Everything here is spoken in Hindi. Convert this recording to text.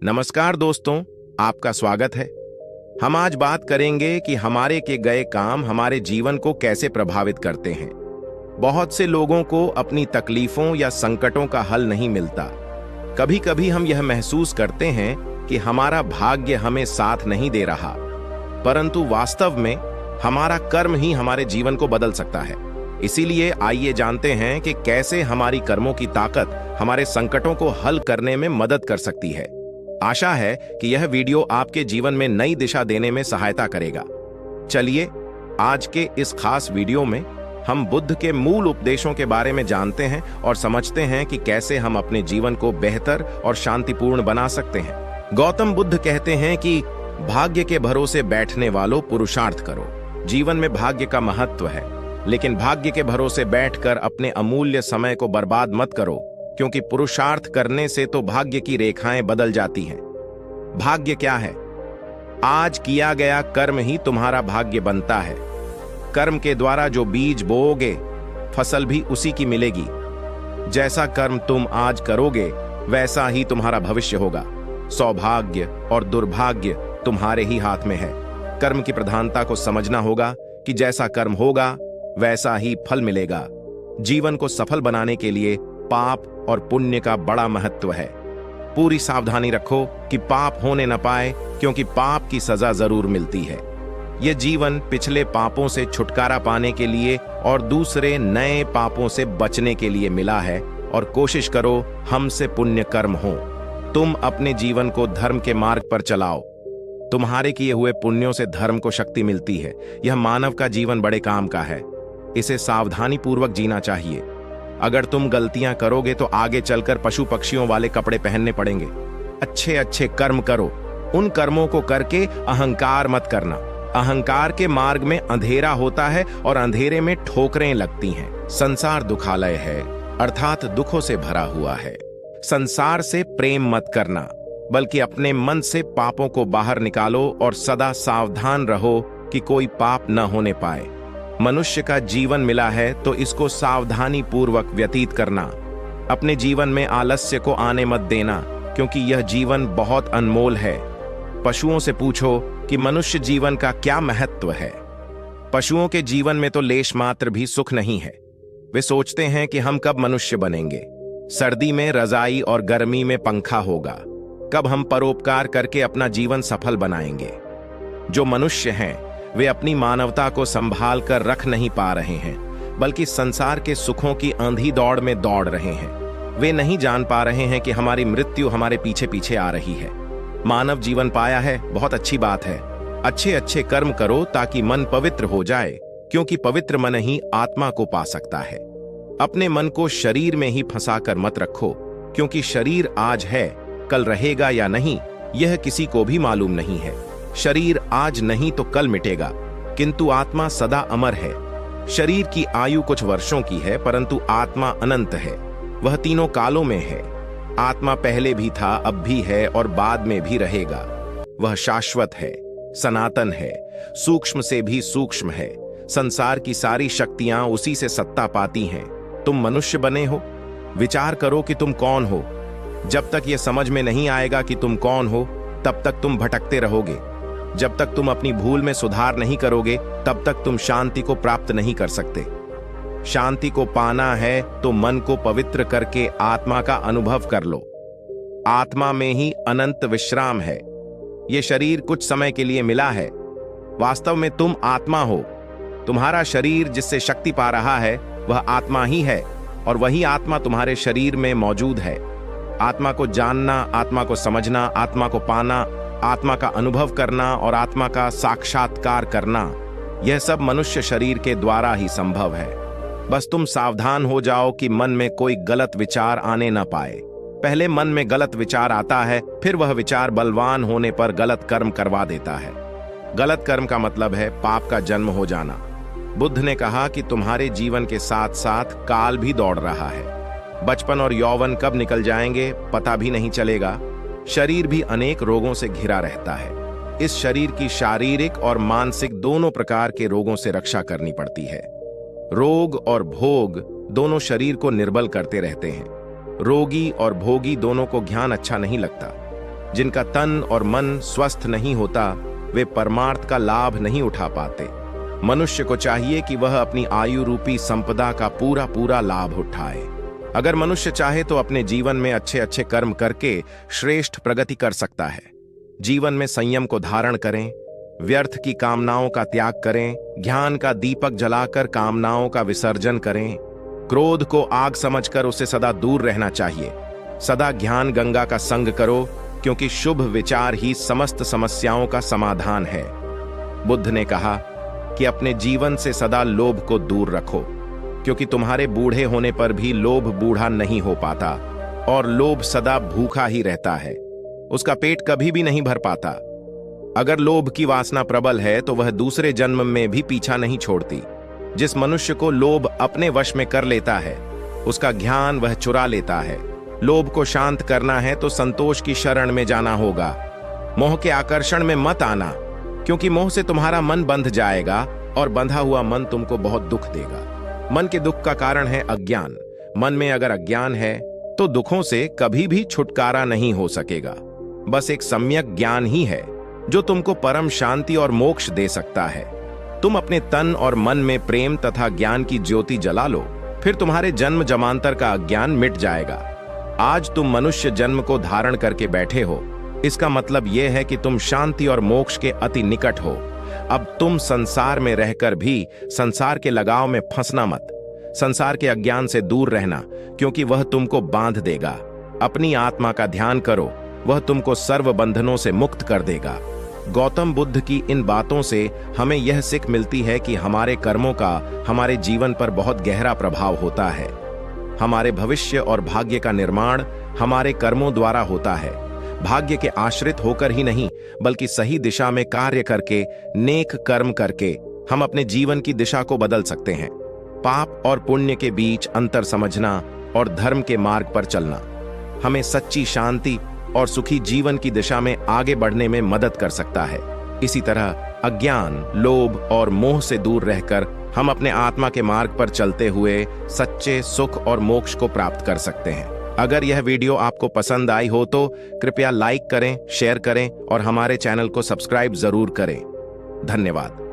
नमस्कार दोस्तों, आपका स्वागत है। हम आज बात करेंगे कि हमारे के गए काम हमारे जीवन को कैसे प्रभावित करते हैं। बहुत से लोगों को अपनी तकलीफों या संकटों का हल नहीं मिलता। कभी कभी हम यह महसूस करते हैं कि हमारा भाग्य हमें साथ नहीं दे रहा, परंतु वास्तव में हमारा कर्म ही हमारे जीवन को बदल सकता है। इसीलिए आइए जानते हैं कि कैसे हमारी कर्मों की ताकत हमारे संकटों को हल करने में मदद कर सकती है। आशा है कि यह वीडियो आपके जीवन में नई दिशा देने में सहायता करेगा। चलिए आज के इस खास वीडियो में हम बुद्ध के मूल उपदेशों के बारे में जानते हैं और समझते हैं कि कैसे हम अपने जीवन को बेहतर और शांतिपूर्ण बना सकते हैं। गौतम बुद्ध कहते हैं कि भाग्य के भरोसे बैठने वालों, पुरुषार्थ करो। जीवन में भाग्य का महत्व है, लेकिन भाग्य के भरोसे बैठकर अपने अमूल्य समय को बर्बाद मत करो, क्योंकि पुरुषार्थ करने से तो भाग्य की रेखाएं बदल जाती हैं। भाग्य क्या है? आज किया गया कर्म ही तुम्हारा भाग्य बनता है। कर्म के द्वारा जो बीज बोओगे, फसल भी उसी की मिलेगी। जैसा कर्म तुम आज करोगे, वैसा ही तुम्हारा भविष्य होगा। सौभाग्य और दुर्भाग्य तुम्हारे ही हाथ में है। कर्म की प्रधानता को समझना होगा कि जैसा कर्म होगा, वैसा ही फल मिलेगा। जीवन को सफल बनाने के लिए पाप और पुण्य का बड़ा महत्व है। पूरी सावधानी रखो कि पाप होने न पाए, क्योंकि पाप की सजा जरूर मिलती है। यह जीवन पिछले पापों से छुटकारा पाने के लिए और दूसरे नए पापों से बचने के लिए मिला है, और कोशिश करो हमसे पुण्य कर्म हो। तुम अपने जीवन को धर्म के मार्ग पर चलाओ। तुम्हारे किए हुए पुण्यों से धर्म को शक्ति मिलती है। यह मानव का जीवन बड़े काम का है। इसे सावधानी पूर्वक जीना चाहिए। अगर तुम गलतियां करोगे तो आगे चलकर पशु पक्षियों वाले कपड़े पहनने पड़ेंगे। अच्छे अच्छे कर्म करो। उन कर्मों को करके अहंकार मत करना। अहंकार के मार्ग में अंधेरा होता है और अंधेरे में ठोकरें लगती हैं। संसार दुखालय है, अर्थात दुखों से भरा हुआ है। संसार से प्रेम मत करना, बल्कि अपने मन से पापों को बाहर निकालो और सदा सावधान रहो कि कोई पाप न होने पाए। मनुष्य का जीवन मिला है तो इसको सावधानी पूर्वक व्यतीत करना। अपने जीवन में आलस्य को आने मत देना, क्योंकि यह जीवन बहुत अनमोल है। पशुओं से पूछो कि मनुष्य जीवन का क्या महत्व है। पशुओं के जीवन में तो लेश मात्र भी सुख नहीं है। वे सोचते हैं कि हम कब मनुष्य बनेंगे। सर्दी में रजाई और गर्मी में पंखा होगा। कब हम परोपकार करके अपना जीवन सफल बनाएंगे। जो मनुष्य हैं, वे अपनी मानवता को संभाल कर रख नहीं पा रहे हैं, बल्कि संसार के सुखों की आंधी दौड़ में दौड़ रहे हैं। वे नहीं जान पा रहे हैं कि हमारी मृत्यु हमारे पीछे पीछे आ रही है। मानव जीवन पाया है, बहुत अच्छी बात है। अच्छे अच्छे कर्म करो ताकि मन पवित्र हो जाए, क्योंकि पवित्र मन ही आत्मा को पा सकता है। अपने मन को शरीर में ही फंसाकर मत रखो, क्योंकि शरीर आज है, कल रहेगा या नहीं, यह किसी को भी मालूम नहीं है। शरीर आज नहीं तो कल मिटेगा, किंतु आत्मा सदा अमर है। शरीर की आयु कुछ वर्षों की है, परंतु आत्मा अनंत है। वह तीनों कालों में है। आत्मा पहले भी था, अब भी है और बाद में भी रहेगा। वह शाश्वत है, सनातन है, सूक्ष्म से भी सूक्ष्म है। संसार की सारी शक्तियां उसी से सत्ता पाती हैं। तुम मनुष्य बने हो, विचार करो कि तुम कौन हो। जब तक यह समझ में नहीं आएगा कि तुम कौन हो, तब तक तुम भटकते रहोगे। जब तक तुम अपनी भूल में सुधार नहीं करोगे, तब तक तुम शांति को प्राप्त नहीं कर सकते। शांति को पाना है तो मन को पवित्र करके आत्मा का अनुभव कर लो। आत्मा में ही अनंत विश्राम है। यह शरीर कुछ समय के लिए मिला है। वास्तव में तुम आत्मा हो। तुम्हारा शरीर जिससे शक्ति पा रहा है, वह आत्मा ही है, और वही आत्मा तुम्हारे शरीर में मौजूद है। आत्मा को जानना, आत्मा को समझना, आत्मा को पाना, आत्मा का अनुभव करना और आत्मा का साक्षात्कार करना, यह सब मनुष्य शरीर के द्वारा ही संभव है। बस तुम सावधान हो जाओ कि मन में कोई गलत विचार आने न पाए। पहले मन में गलत विचार आता है, फिर वह विचार बलवान होने पर गलत कर्म करवा देता है। गलत कर्म का मतलब है पाप का जन्म हो जाना। बुद्ध ने कहा कि तुम्हारे जीवन के साथ साथ काल भी दौड़ रहा है। बचपन और यौवन कब निकल जाएंगे पता भी नहीं चलेगा। शरीर भी अनेक रोगों से घिरा रहता है। इस शरीर की शारीरिक और मानसिक दोनों प्रकार के रोगों से रक्षा करनी पड़ती है। रोग और भोग दोनों शरीर को निर्बल करते रहते हैं। रोगी और भोगी दोनों को ज्ञान अच्छा नहीं लगता। जिनका तन और मन स्वस्थ नहीं होता, वे परमार्थ का लाभ नहीं उठा पाते। मनुष्य को चाहिए कि वह अपनी आयु रूपी संपदा का पूरा पूरा लाभ उठाए। अगर मनुष्य चाहे तो अपने जीवन में अच्छे अच्छे कर्म करके श्रेष्ठ प्रगति कर सकता है। जीवन में संयम को धारण करें, व्यर्थ की कामनाओं का त्याग करें, ज्ञान का दीपक जलाकर कामनाओं का विसर्जन करें। क्रोध को आग समझकर उससे सदा दूर रहना चाहिए। सदा ज्ञान गंगा का संग करो, क्योंकि शुभ विचार ही समस्त समस्याओं का समाधान है। बुद्ध ने कहा कि अपने जीवन से सदा लोभ को दूर रखो, क्योंकि तुम्हारे बूढ़े होने पर भी लोभ बूढ़ा नहीं हो पाता और लोभ सदा भूखा ही रहता है। उसका पेट कभी भी नहीं भर पाता। अगर लोभ की वासना प्रबल है तो वह दूसरे जन्म में भी पीछा नहीं छोड़ती। जिस मनुष्य को लोभ अपने वश में कर लेता है, उसका ज्ञान वह चुरा लेता है। लोभ को शांत करना है तो संतोष की शरण में जाना होगा। मोह के आकर्षण में मत आना, क्योंकि मोह से तुम्हारा मन बंध जाएगा और बंधा हुआ मन तुमको बहुत दुख देगा। मन के दुख का कारण है अज्ञान। मन में अगर अज्ञान है तो दुखों से कभी भी छुटकारा नहीं हो सकेगा। बस एक सम्यक ज्ञान ही है जो तुमको परम शांति और मोक्ष दे सकता है। तुम अपने तन और मन में प्रेम तथा ज्ञान की ज्योति जला लो, फिर तुम्हारे जन्म जमांतर का अज्ञान मिट जाएगा। आज तुम मनुष्य जन्म को धारण करके बैठे हो, इसका मतलब यह है कि तुम शांति और मोक्ष के अति निकट हो। अब तुम संसार में रहकर भी संसार के लगाव में फंसना मत। संसार के अज्ञान से दूर रहना, क्योंकि वह तुमको बांध देगा। अपनी आत्मा का ध्यान करो, वह तुमको सर्व बंधनों से मुक्त कर देगा। गौतम बुद्ध की इन बातों से हमें यह सीख मिलती है कि हमारे कर्मों का हमारे जीवन पर बहुत गहरा प्रभाव होता है। हमारे भविष्य और भाग्य का निर्माण हमारे कर्मों द्वारा होता है। भाग्य के आश्रित होकर ही नहीं, बल्कि सही दिशा में कार्य करके, नेक कर्म करके हम अपने जीवन की दिशा को बदल सकते हैं। पाप और पुण्य के बीच अंतर समझना और धर्म के मार्ग पर चलना हमें सच्ची शांति और सुखी जीवन की दिशा में आगे बढ़ने में मदद कर सकता है। इसी तरह अज्ञान, लोभ और मोह से दूर रहकर हम अपने आत्मा के मार्ग पर चलते हुए सच्चे सुख और मोक्ष को प्राप्त कर सकते हैं। अगर यह वीडियो आपको पसंद आई हो तो कृपया लाइक करें, शेयर करें और हमारे चैनल को सब्सक्राइब जरूर करें। धन्यवाद।